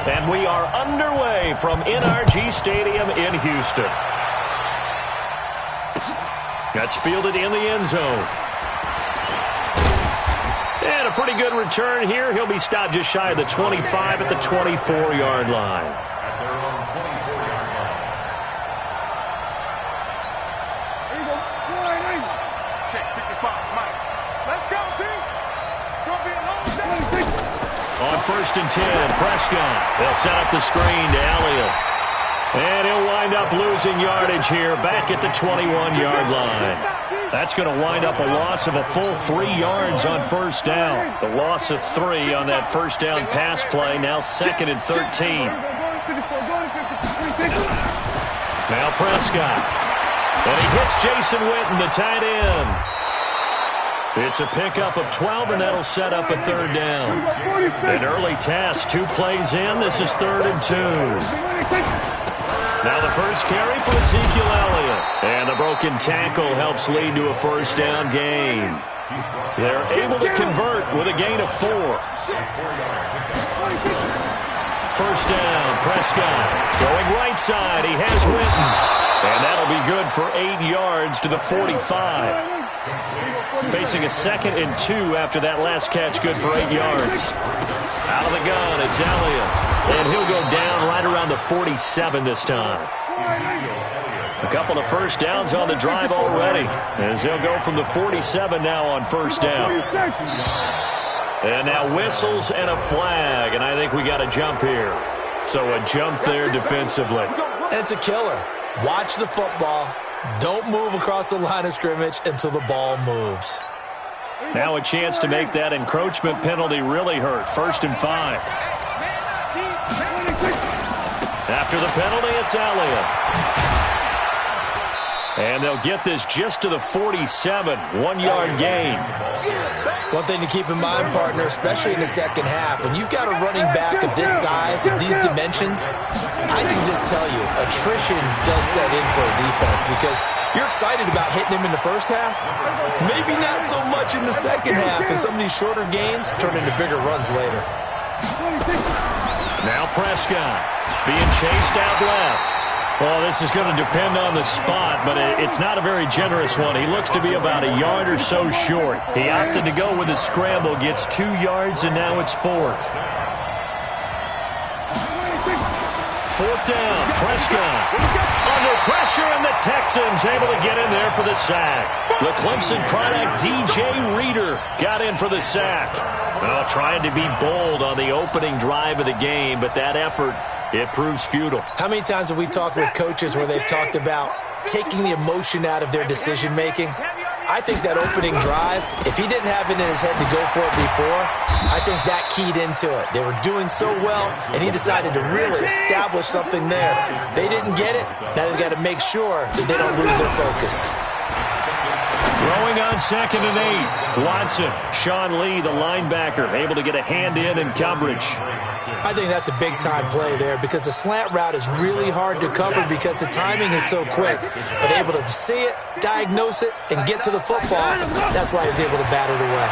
And we are underway from NRG Stadium in Houston. That's fielded in the end zone. And a pretty good return here. He'll be stopped just shy of the 25 at the 24-yard line. On 1st and 10, Prescott. They'll set up the screen to Elliott. And he'll wind up losing yardage here back at the 21-yard line. That's going to wind up a loss of a full 3 yards on 1st down. The loss of 3 on that 1st down pass play, now 2nd and 13. Now Prescott. And he hits Jason Witten, the tight end. It's a pickup of 12, and that'll set up a 3rd down. An early task, 2 plays in. This is 3rd and 2. Now the first carry for Ezekiel Elliott. And the broken tackle helps lead to a 1st down gain. They're able to convert with a gain of 4. 1st down, Prescott. Going right side, he has Witten. And that'll be good for 8 yards to the 45. Facing a 2nd and 2 after that last catch, good for 8 yards. Out of the gun, it's Elliott. And he'll go down right around the 47 this time. A couple of 1st downs on the drive already, as they'll go from the 47 now on 1st down. And now whistles and a flag, and I think we got a jump here. So a jump there defensively. And it's a killer. Watch the football. Don't move across the line of scrimmage until the ball moves. Now a chance to make that encroachment penalty really hurt. 1st and 5. After the penalty, it's Elliott. And they'll get this just to the 47. 1-yard gain. One thing to keep in mind, partner, especially in the second half, when you've got a running back of this size, of these dimensions, I can just tell you, attrition does set in for a defense because you're excited about hitting him in the first half. Maybe not so much in the second half, and some of these shorter gains turn into bigger runs later. Now Prescott being chased out left. Well, this is going to depend on the spot, but it's not a very generous one. He looks to be about a yard or so short. He opted to go with a scramble, gets 2 yards, and now it's 4th. 4th down, Prescott. Under pressure, and the Texans able to get in there for the sack. The Clemson product, DJ Reader, got in for the sack. Well, trying to be bold on the opening drive of the game, but that effort, it proves futile. How many times have we talked with coaches where they've talked about taking the emotion out of their decision-making? I think that opening drive, if he didn't have it in his head to go for it before, I think that keyed into it. They were doing so well, and he decided to really establish something there. They didn't get it. Now they've got to make sure that they don't lose their focus. Throwing on 2nd and 8. Watson, Sean Lee, the linebacker, able to get a hand in coverage. I think that's a big-time play there because the slant route is really hard to cover because the timing is so quick. But able to see it, diagnose it, and get to the football, that's why he was able to bat it away.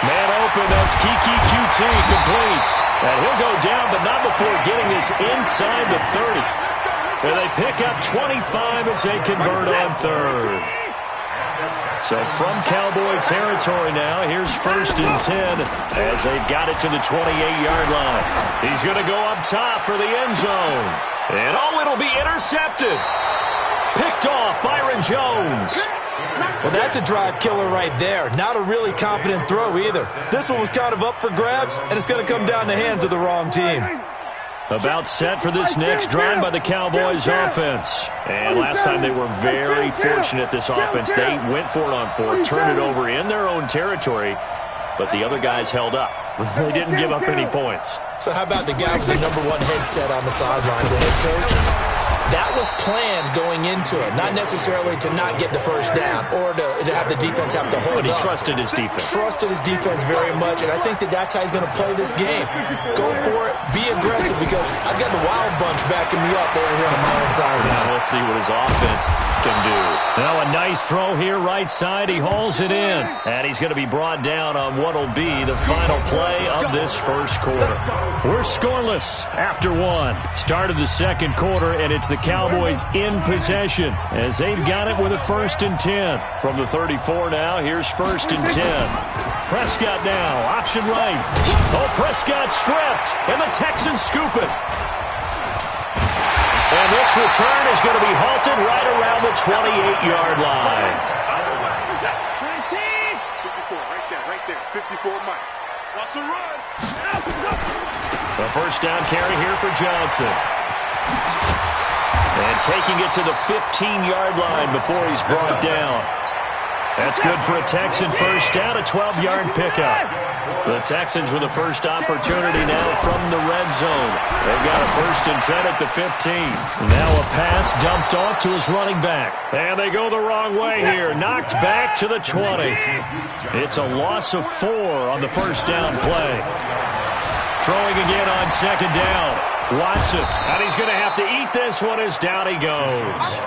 Man open, that's Kiki QT, complete. And he'll go down, but not before getting this inside the 30. And they pick up 25 as they convert on 3rd. So from Cowboy territory now, here's 1st and 10 as they've got it to the 28-yard line. He's going to go up top for the end zone. And it'll be intercepted. Picked off Byron Jones. Well, that's a drive killer right there. Not a really confident throw either. This one was kind of up for grabs, and it's going to come down the hands of the wrong team. About set for this next drive by the Cowboys offense. And last time they were very fortunate, this offense. They went for it on 4th, turned it over in their own territory, but the other guys held up. They didn't give up any points. So how about the guy with the #1 headset on the sidelines, the head coach? That was planned going into it, not necessarily to not get the first down or to have the defense have to hold But he up. trusted his defense. Trusted his defense very much, and I think that's how he's going to play this game. Go for it, be aggressive, because I've got the wild bunch backing me up over here on my own side. Now we'll see what his offense can do. Now a nice throw here right side. He hauls it in, and he's going to be brought down on what will be the final play of this first quarter. We're scoreless after one. Start of the second quarter, and it's the Cowboys in possession as they've got it with a 1st and 10. From the 34 now, here's 1st and 10. Prescott now, option right. Oh, Prescott stripped, and the Texans scoop it. And this return is going to be halted right around the 28-yard line. 54, right there, 54 Mike. Watch the run. The first down carry here for Johnson. And taking it to the 15-yard line before he's brought down. That's good for a Texan first down, a 12-yard pickup. The Texans with a first opportunity now from the red zone. They've got a 1st and 10 at the 15. Now a pass dumped off to his running back. And they go the wrong way here. Knocked back to the 20. It's a loss of 4 on the first down play. Throwing again on 2nd down. Watson, and he's going to have to eat this one as down he goes.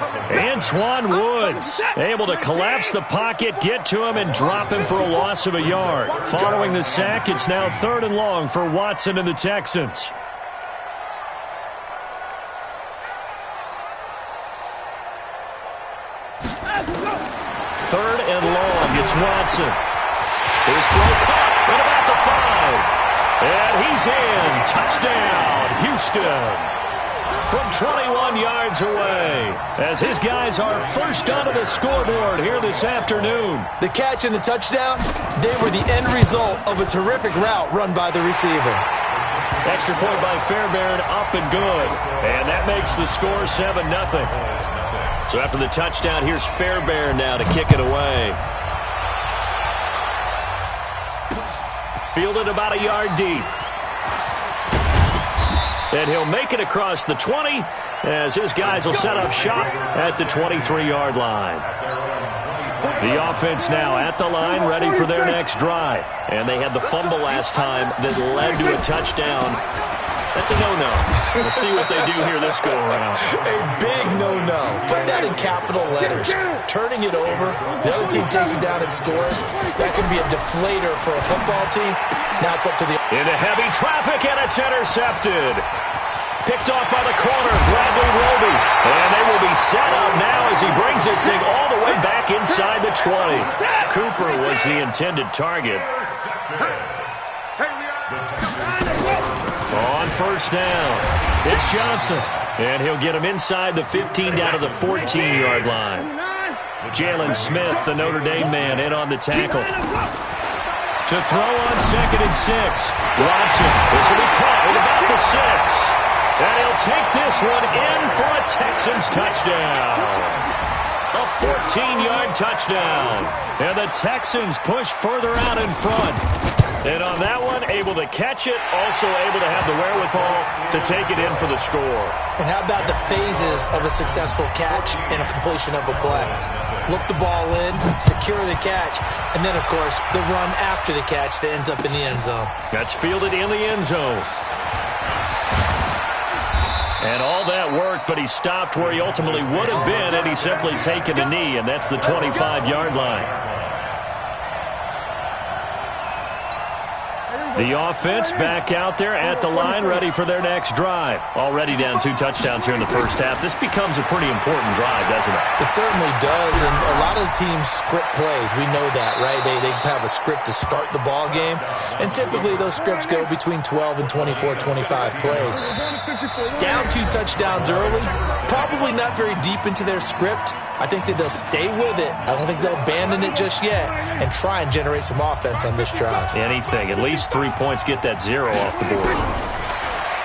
Antoine Woods able to collapse the pocket, get to him, and drop him for a loss of a yard. Following the sack, it's now 3rd and long for Watson and the Texans. Third and long, it's Watson. His throw caught at about the 5. And he's in. Touchdown, Houston. From 21 yards away, as his guys are first onto the scoreboard here this afternoon. The catch and the touchdown, they were the end result of a terrific route run by the receiver. Extra point by Fairbairn, up and good. And that makes the score 7-0. So after the touchdown, here's Fairbairn now to kick it away. Fielded about a yard deep. And he'll make it across the 20 as his guys will set up shop at the 23-yard line. The offense now at the line, ready for their next drive. And they had the fumble last time that led to a touchdown. That's a no-no. We'll see what they do here this go-around. A big no-no. Put that in capital letters. Turning it over, the other team takes it down and scores. That can be a deflator for a football team. Now it's up to the... Into heavy traffic, and it's intercepted. Picked off by the corner, Bradley Roby. And they will be set up now as he brings this thing all the way back inside the 20. Cooper was the intended target. On first down, it's Johnson. And he'll get him inside the 15 down to the 14-yard line. Jalen Smith, the Notre Dame man, in on the tackle. To throw on 2nd and 6. Watson, this will be caught at about the 6. And he'll take this one in for a Texans touchdown. A 14-yard touchdown. And the Texans push further out in front. And on that one, able to catch it, also able to have the wherewithal to take it in for the score. And how about the phases of a successful catch and a completion of a play? Look the ball in, secure the catch, and then, of course, the run after the catch that ends up in the end zone. That's fielded in the end zone. And all that worked, but he stopped where he ultimately would have been had he simply taken a knee, and that's the 25-yard line. The offense back out there at the line, ready for their next drive. Already down 2 touchdowns here in the first half. This becomes a pretty important drive, doesn't it? It certainly does, and a lot of the teams script plays. We know that, right? They have a script to start the ball game, and typically those scripts go between 12 and 24, 25 plays. Down 2 touchdowns early, probably not very deep into their script. I think that they'll stay with it. I don't think they'll abandon it just yet and try and generate some offense on this drive. Anything. At least 3 points, get that 0 off the board.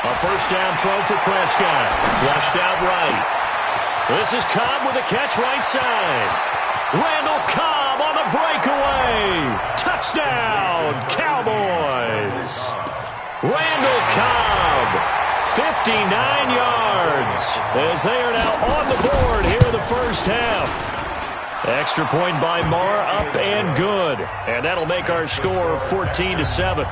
A first down throw for Prescott. Flushed out right. This is Cobb with a catch right side. Randall Cobb on the breakaway. Touchdown, Cowboys. Randall Cobb 59 yards as they are now on the board here in the first half. Extra point by Marr, up and good. And that'll make our score 14-7.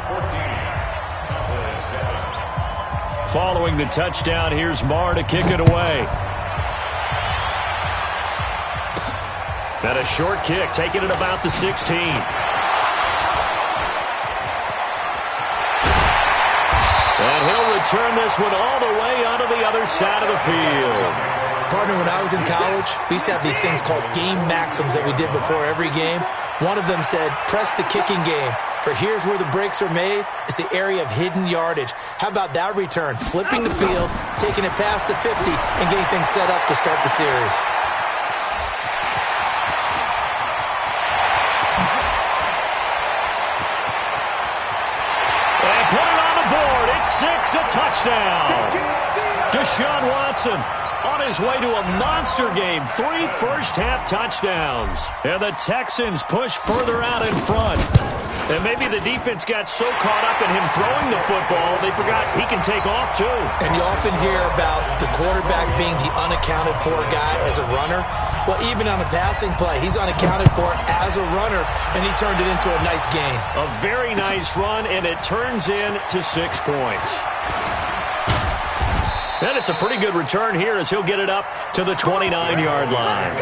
Following the touchdown, here's Marr to kick it away. And a short kick, taking it about the 16. And he'll return this one all the way onto the other side of the field. Partner, when I was in college, we used to have these things called game maxims that we did before every game. One of them said, press the kicking game. For here's where the breaks are made. It's the area of hidden yardage. How about that return? Flipping the field, taking it past the 50, and getting things set up to start the series. And put it on the board. It's 6, a touchdown. Deshaun Watson on his way to a monster game. 3 first-half touchdowns. And the Texans push further out in front. And maybe the defense got so caught up in him throwing the football, they forgot he can take off too. And you often hear about the quarterback being the unaccounted-for guy as a runner. Well, even on a passing play, he's unaccounted for as a runner, and he turned it into a nice gain. A very nice run, and it turns into 6 points. And it's a pretty good return here as he'll get it up to the 29-yard line.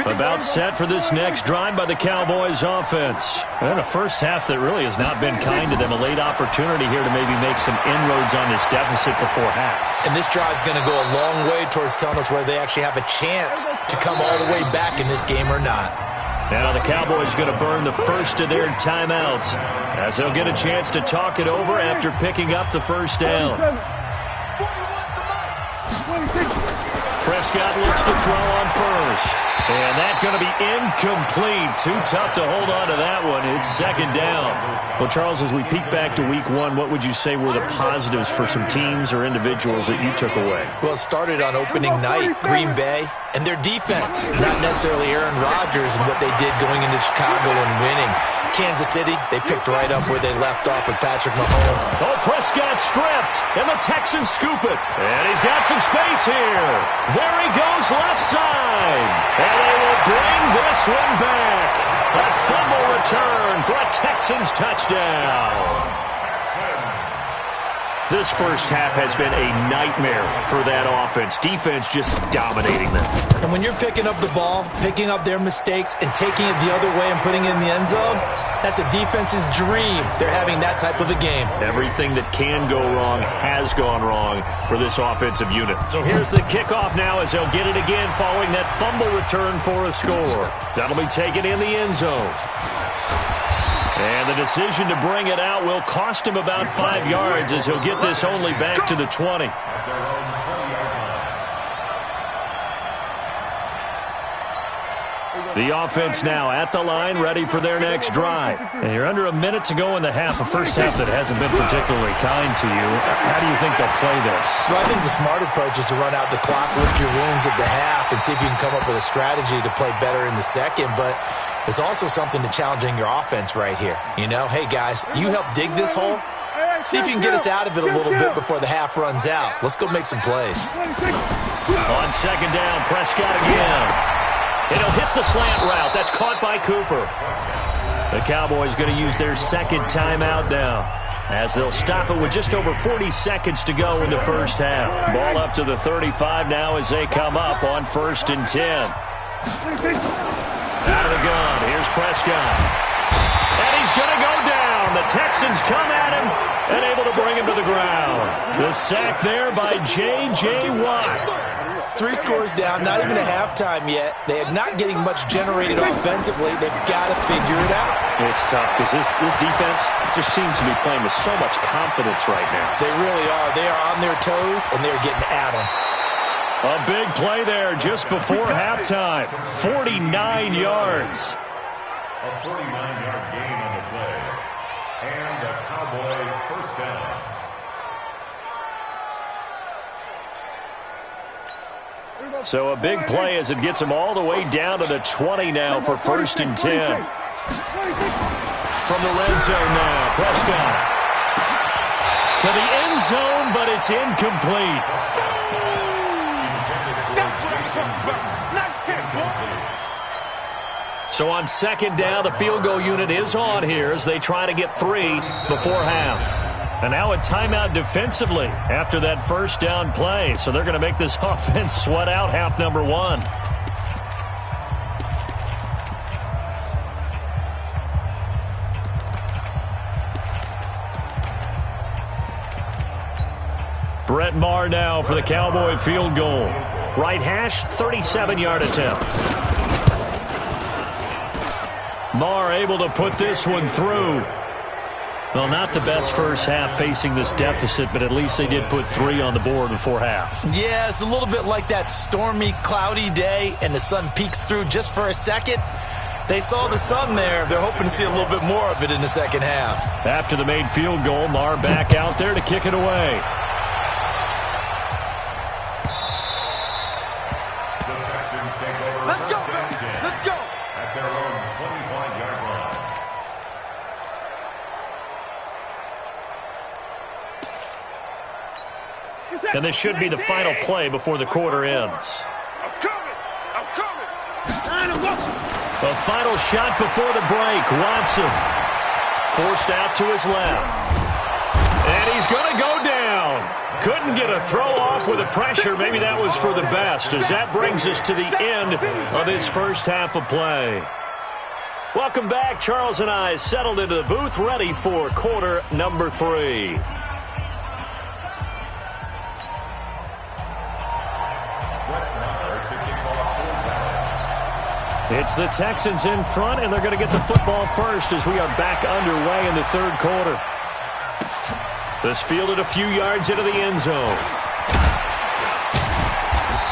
About set for this next drive by the Cowboys offense. And a first half that really has not been kind to them. A late opportunity here to maybe make some inroads on this deficit before half. And this drive's going to go a long way towards telling us whether they actually have a chance to come all the way back in this game or not. Now the Cowboys going to burn the first of their timeouts as they'll get a chance to talk it over after picking up the first down. Prescott looks to throw on first. And that's going to be incomplete. Too tough to hold on to that one. It's second down. Well, Charles, as we peek back to week 1, what would you say were the positives for some teams or individuals that you took away? Well, it started on opening night, Green Bay, and their defense. Not necessarily Aaron Rodgers and what they did going into Chicago and winning. Kansas City, they picked right up where they left off with Patrick Mahomes. Oh, Prescott stripped, and the Texans scoop it. And he's got some space here. There he goes left side. And they will bring this one back. A fumble return for a Texans touchdown. This first half has been a nightmare for that offense. Defense just dominating them. And when you're picking up the ball, picking up their mistakes, and taking it the other way and putting it in the end zone, that's a defense's dream. They're having that type of a game. Everything that can go wrong has gone wrong for this offensive unit. So here's the kickoff now as they'll get it again following that fumble return for a score. That'll be taken in the end zone. And the decision to bring it out will cost him about 5 yards as he'll get this only back to the 20. The offense now at the line, ready for their next drive. And you're under a minute to go in the half, a first half that hasn't been particularly kind to you. How do you think they'll play this? Well, I think the smart approach is to run out the clock, lick your wounds at the half, and see if you can come up with a strategy to play better in the second. But there's also something to challenging your offense right here. You know, hey, guys, you help dig this hole. See if you can get us out of it a little bit before the half runs out. Let's go make some plays. On second down, Prescott again. And he'll hit the slant route. That's caught by Cooper. The Cowboys going to use their second timeout now as they'll stop it with just over 40 seconds to go in the first half. Ball up to the 35 now as they come up on 1st and 10. Out of the gun, here's Prescott. And he's going to go down. The Texans come at him and able to bring him to the ground. The sack there by J.J. Watt. 3 scores down, not even a halftime yet. They are not getting much generated offensively. They've got to figure it out. It's tough because this defense just seems to be playing with so much confidence right now. They really are. They are on their toes, and they're getting at them. A big play there just before halftime. 49 yards. A 49-yard gain on the play. And a Cowboy first down. So a big play as it gets them all the way down to the 20 now for 1st and 10. From the red zone now, Prescott. To the end zone, but it's incomplete. So on second down, the field goal unit is on here as they try to get 3 before half. And now a timeout defensively after that first down play. So they're going to make this offense sweat out half number 1. Brett Maher now for the Cowboy field goal. Right hash, 37-yard attempt. Maher able to put this one through. Well, not the best first half facing this deficit, but at least they did put 3 on the board before half. Yeah, it's a little bit like that stormy, cloudy day, and the sun peeks through just for a second. They saw the sun there. They're hoping to see a little bit more of it in the second half. After the made field goal, Maher back out there to kick it away. And this should be the final play before the quarter ends. I'm coming. A final shot before the break. Watson forced out to his left. And he's going to go down. Couldn't get a throw off with the pressure. Maybe that was for the best, as that brings us to the end of this first half of play. Welcome back. Charles and I settled into the booth, ready for quarter number 3. It's the Texans in front, and they're going to get the football first as we are back underway in the third quarter. This fielded a few yards into the end zone.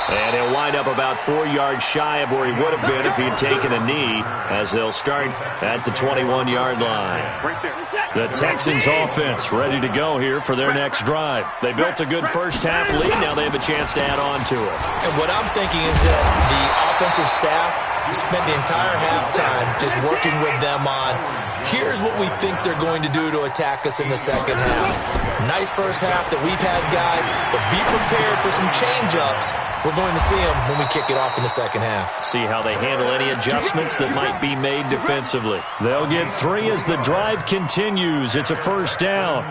And he'll wind up about 4 yards shy of where he would have been if he'd taken a knee, as they'll start at the 21-yard line. The Texans offense ready to go here for their next drive. They built a good first half lead. Now they have a chance to add on to it. And what I'm thinking is that the offensive staff spent the entire halftime just working with them on, here's what we think they're going to do to attack us in the second half. Nice first half that we've had, guys, but be prepared for some change-ups. We're going to see them when we kick it off in the second half. See how they handle any adjustments that might be made defensively. They'll get 3 as the drive continues. It's a first down.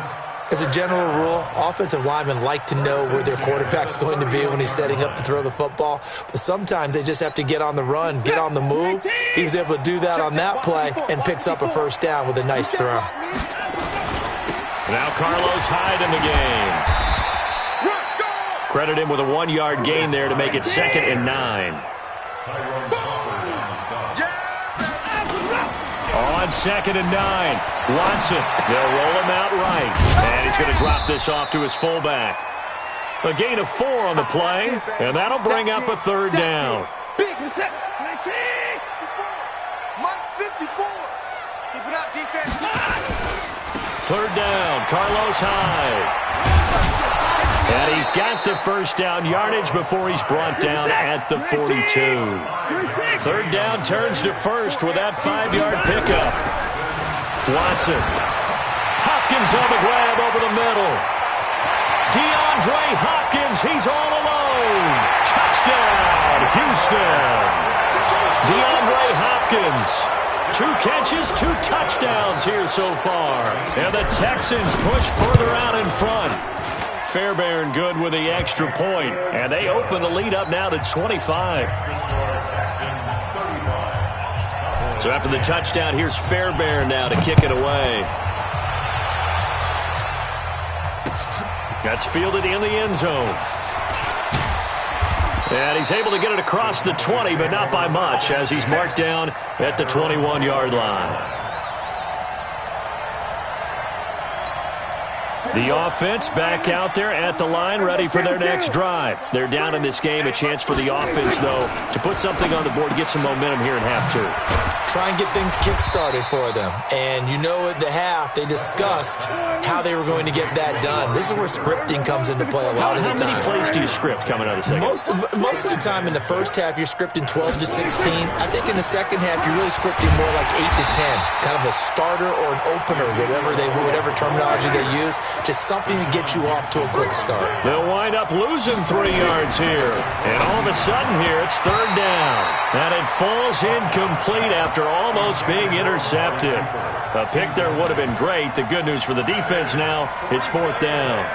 As a general rule, offensive linemen like to know where their quarterback's going to be when he's setting up to throw the football. But sometimes they just have to get on the run, get on the move. He was able to do that on that play and picks up a first down with a nice throw. Now Carlos Hyde in the game. Credit him with a 1-yard gain there to make it 2nd and 9. On 2nd and 9, Watson. They'll roll him out right. And he's going to drop this off to his fullback. A gain of 4 on the play, and that'll bring up a third down. Big reset. 54. Keep it up, defense. Third down, Carlos Hyde. And he's got the first down yardage before he's brought down at the 42. Third down turns to first with that 5-yard pickup. Watson. Hopkins on the grab over the middle. DeAndre Hopkins, he's all alone. Touchdown, Houston. DeAndre Hopkins. 2 catches, 2 touchdowns here so far. And the Texans push further out in front. Fairbairn good with the extra point. And they open the lead up now to 25. So after the touchdown, here's Fairbairn now to kick it away. That's fielded in the end zone. And he's able to get it across the 20, but not by much, as he's marked down at the 21-yard line. The offense back out there at the line, ready for their next drive. They're down in this game. A chance for the offense, though, to put something on the board, get some momentum here in half two. Try and get things kick-started for them. And you know at the half, they discussed how they were going to get that done. This is where scripting comes into play a lot of the time. How many plays do you script coming out of the second? Most of the time in the first half, you're scripting 12 to 16. I think in the second half, you're really scripting more like 8 to 10. Kind of a starter or an opener, whatever terminology they use. Just something to get you off to a quick start. They'll wind up losing 3 yards here. And all of a sudden here, it's third down. And it falls incomplete after almost being intercepted. A pick there would have been great. The good news for the defense now, it's fourth down.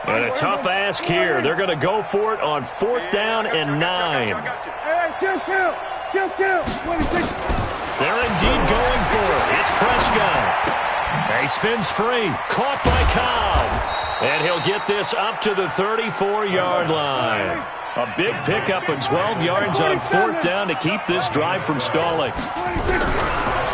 And a tough ask here. They're going to go for it on fourth down and 9. They're indeed going for it. It's Prescott. He spins free. Caught by Cobb. And he'll get this up to the 34-yard line. A big pickup of 12 yards on fourth down to keep this drive from stalling.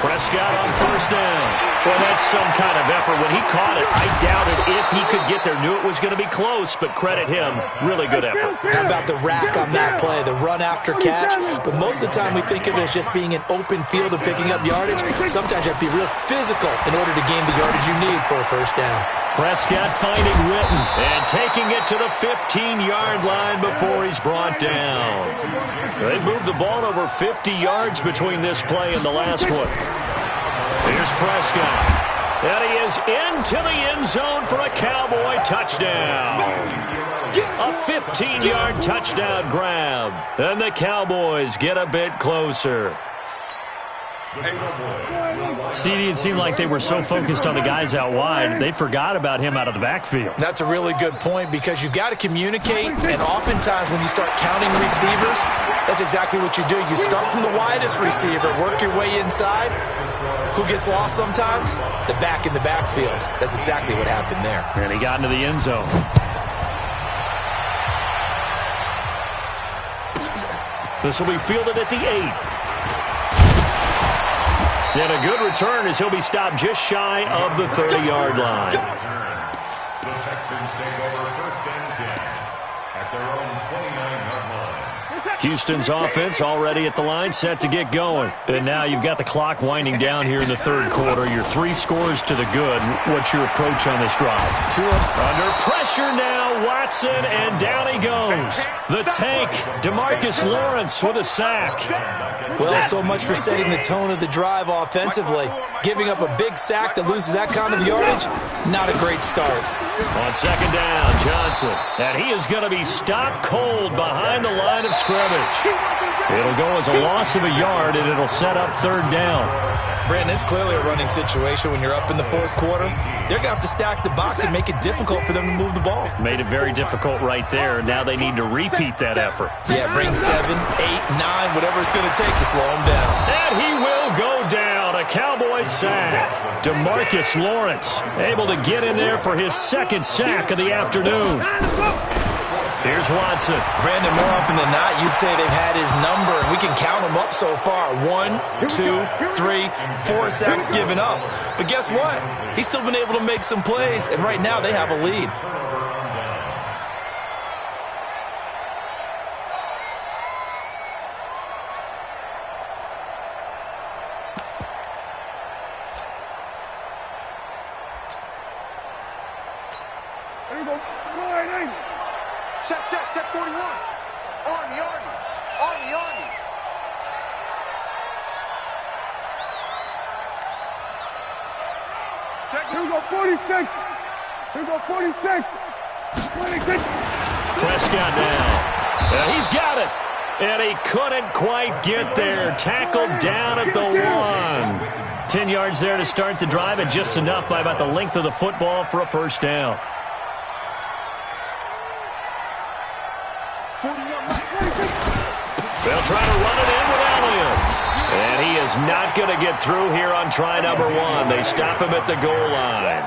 Prescott on first down. Well, that's some kind of effort. When he caught it, I doubted if he could get there. Knew it was going to be close, but credit him. Really good effort. How about the rack on that play, the run after catch? But most of the time we think of it as just being an open field and picking up yardage. Sometimes you have to be real physical in order to gain the yardage you need for a first down. Prescott finding Witten and taking it to the 15-yard line before he's brought down. They moved the ball over 50 yards between this play and the last one. Here's Prescott. And he is into the end zone for a Cowboy touchdown. A 15-yard touchdown grab. And the Cowboys get a bit closer. CD, it seemed like they were so focused on the guys out wide, they forgot about him out of the backfield. That's a really good point because you've got to communicate, and oftentimes when you start counting receivers, that's exactly what you do. You start from the widest receiver, work your way inside. Who gets lost sometimes? The back in the backfield. That's exactly what happened there. And he got into the end zone. This will be fielded at the 8. And a good return as he'll be stopped just shy of the 30-yard line. The Texans take over first and 10 at their own 29-yard line. Houston's offense already at the line, set to get going. And now you've got the clock winding down here in the third quarter. Your 3 scores to the good. What's your approach on this drive? Under pressure now, Watson, and down he goes. The tank, DeMarcus Lawrence with a sack. Well, so much for setting the tone of the drive offensively. Giving up a big sack that loses that kind of yardage, not a great start. On second down, Johnson. And he is going to be stopped cold behind the line of scrimmage. It'll go as a loss of a yard, and it'll set up third down. Brandon, it's clearly a running situation when you're up in the fourth quarter. They're going to have to stack the box and make it difficult for them to move the ball. Made it very difficult right there. Now they need to repeat that effort. Yeah, bring 7, 8, 9, whatever it's going to take to slow him down. And he will go down. A Cowboy sack. DeMarcus Lawrence able to get in there for his second sack of the afternoon. Here's Watson. Brandon, more often than not, you'd say they've had his number, and we can count them up so far. 1, 2, 3, 4 sacks given up. But guess what? He's still been able to make some plays, and right now they have a lead. There you go. Check 41. Army. Check. Here we go, 46. Here we go, 46. 26. Prescott now. He's got it. And he couldn't quite get there. Tackled down at the 1. 10 yards there to start the drive, and just enough by about the length of the football for a first down. They'll try to run it in with Elliott. And he is not going to get through here on try number 1. They stop him at the goal line.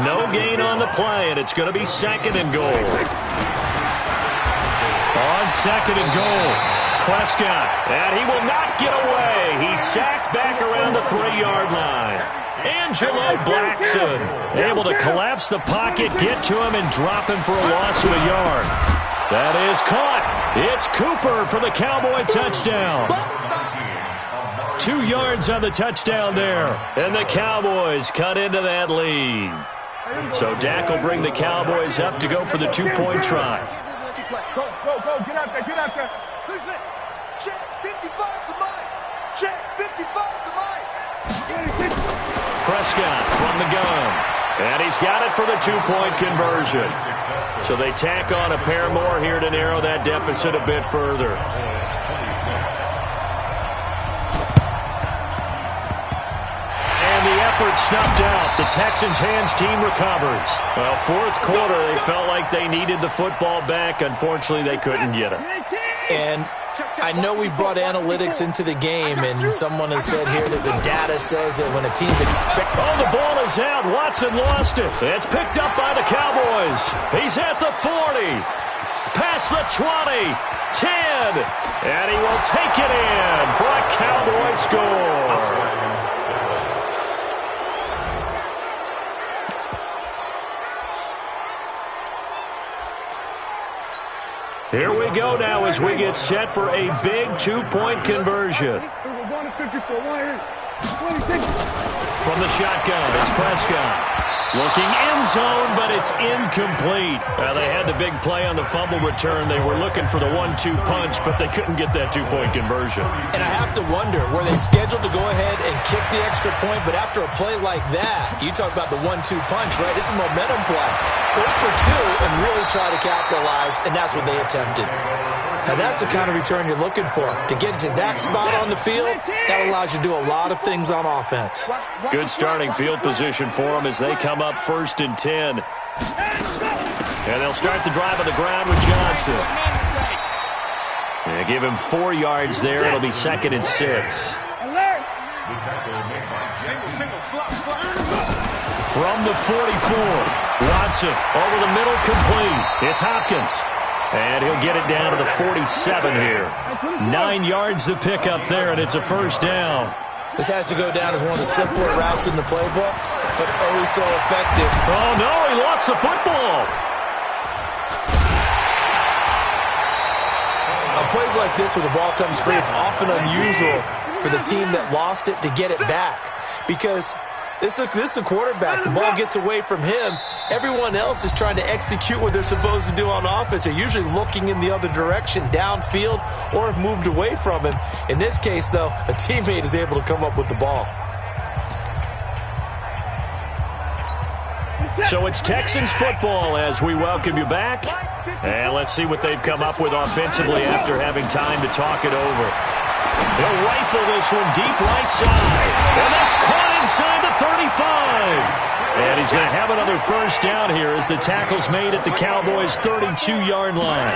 No gain on the play, and it's going to be second and goal. On second and goal, Prescott, and he will not get away. He's sacked back around the 3-yard line. Angelo Blackson able to collapse the pocket, get to him, and drop him for a loss of a yard. That is caught. It's Cooper for the Cowboy touchdown. 2 yards on the touchdown there, and the Cowboys cut into that lead. So Dak will bring the Cowboys up to go for the 2-point try. Go, get out there. Check 55 to Mike. Check 55 to Mike. Prescott from the gun, and he's got it for the 2-point conversion. So they tack on a pair more here to narrow that deficit a bit further. Effort snuffed out. The Texans' hands team recovers. Well, fourth quarter, they felt like they needed the football back. Unfortunately, they couldn't get it. And I know we brought analytics into the game, and someone has said here that the data says that when a team's Oh, the ball is out. Watson lost it. It's picked up by the Cowboys. He's at the 40. Past the 20. 10. And he will take it in for a Cowboy score. Here we go now as we get set for a big 2-point conversion. From the shotgun, it's Prescott. Looking end zone, but it's incomplete. They had the big play on the fumble return. They were looking for the 1-2 punch, but they couldn't get that 2-point conversion. And I have to wonder, were they scheduled to go ahead and kick the extra point? But after a play like that, you talk about the 1-2 punch, right? It's a momentum play. Go for 2 and really try to capitalize, and that's what they attempted. Now, that's the kind of return you're looking for. To get to that spot on the field, that allows you to do a lot of things on offense. Good starting field position for them as they come up 1st and 10. And they'll start the drive on the ground with Johnson. They give him 4 yards there. It'll be 2nd and 6. From the 44, Watson over the middle, complete. It's Hopkins. And he'll get it down to the 47 here. 9 yards to pick up there, and it's a 1st down. This has to go down as one of the simpler routes in the playbook, but oh so effective. Oh, no, he lost the football. On plays like this where the ball comes free, it's often unusual for the team that lost it to get it back. Because this is the quarterback. The ball gets away from him. Everyone else is trying to execute what they're supposed to do on offense. They're usually looking in the other direction, downfield, or have moved away from him. In this case, though, a teammate is able to come up with the ball. So it's Texans football as we welcome you back. And let's see what they've come up with offensively after having time to talk it over. They'll rifle this one deep right side. And that's caught inside the 35. And he's going to have another 1st down here as the tackle's made at the Cowboys' 32-yard line.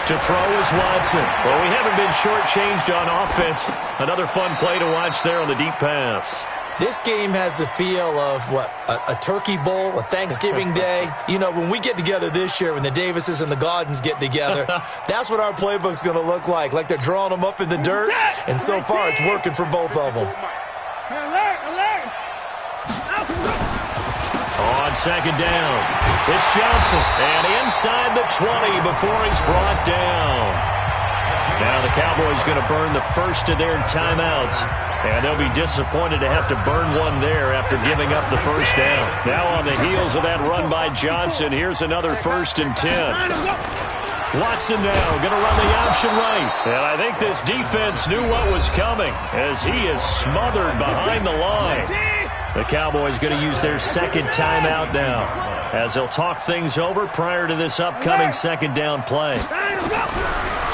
To throw is Watson. Well, we haven't been shortchanged on offense. Another fun play to watch there on the deep pass. This game has the feel of, a turkey bowl, a Thanksgiving day. You know, when we get together this year, when the Davises and the Gaudens get together, that's what our playbook's going to look like they're drawing them up in the dirt, and so far it's working for both of them. On 2nd down, it's Johnson, and inside the 20 before he's brought down. Now the Cowboys going to burn the first of their timeouts, and they'll be disappointed to have to burn one there after giving up the 1st down. Now on the heels of that run by Johnson, here's another 1st and 10. Watson now going to run the option right. And I think this defense knew what was coming as he is smothered behind the line. The Cowboys going to use their 2nd timeout now as they'll talk things over prior to this upcoming 2nd down play.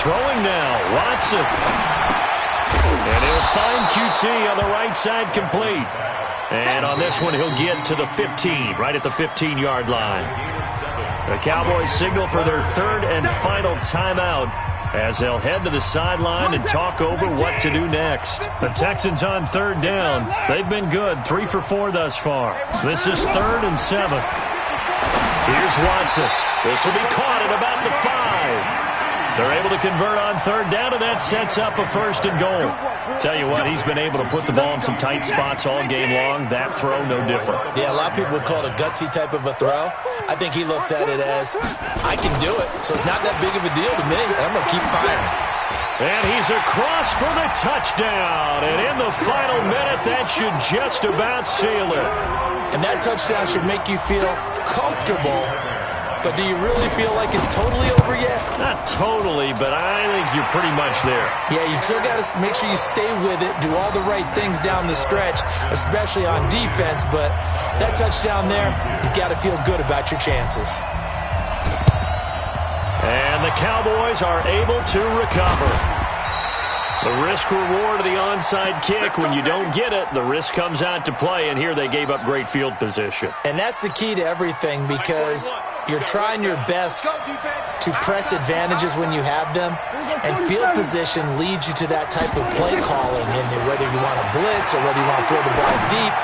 Throwing now, Watson. And he'll find QT on the right side, complete. And on this one, he'll get to the 15, right at the 15-yard line. The Cowboys signal for their 3rd and final timeout as they'll head to the sideline and talk over what to do next. The Texans on 3rd down. They've been good, 3 for 4 thus far. This is 3rd and 7. Here's Watson. This will be caught at about the 5. They're able to to convert on third down, and that sets up a 1st and goal. Tell you what, he's been able to put the ball in some tight spots all game long. That throw, no different. Yeah, a lot of people would call it a gutsy type of a throw. I think he looks at it as, I can do it, so it's not that big of a deal to me. I'm going to keep firing. And he's across for the touchdown. And in the final minute, that should just about seal it. And that touchdown should make you feel comfortable. But do you really feel like it's totally over yet? Not totally, but I think you're pretty much there. Yeah, you still got to make sure you stay with it, do all the right things down the stretch, especially on defense. But that touchdown there, you've got to feel good about your chances. And the Cowboys are able to recover. The risk-reward of the onside kick, when you don't get it, the risk comes out to play, and here they gave up great field position. And that's the key to everything, because you're trying your best to press advantages when you have them, and field position leads you to that type of play calling, and whether you want to blitz or whether you want to throw the ball deep,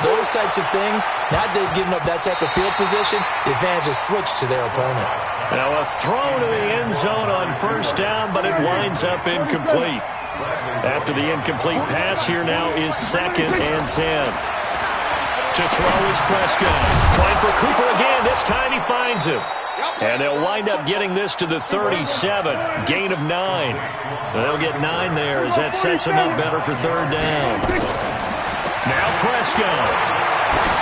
those types of things. Now they've given up that type of field position, the advantage is switched to their opponent. Now a throw to the end zone on 1st down, but it winds up incomplete. After the incomplete pass, here now is 2nd and 10. To throw is Prescott. Trying for Cooper again. This time he finds him. And they'll wind up getting this to the 37. Gain of 9. They'll get 9 there as that sets them up better for 3rd down. Now Prescott.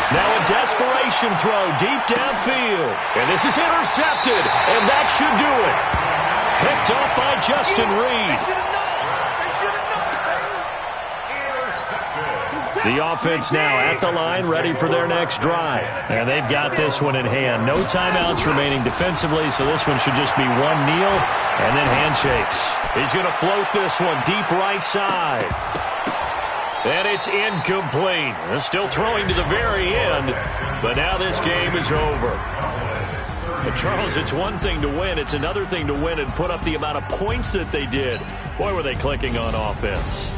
Now a desperation throw deep downfield. And this is intercepted. And that should do it. Picked up by Justin Reed. The offense now at the line, ready for their next drive. And they've got this one in hand. No timeouts remaining defensively, so this one should just be one kneel and then handshakes. He's going to float this one deep right side. And it's incomplete. They're still throwing to the very end, but now this game is over. But Charles, it's one thing to win. It's another thing to win and put up the amount of points that they did. Boy, were they clicking on offense.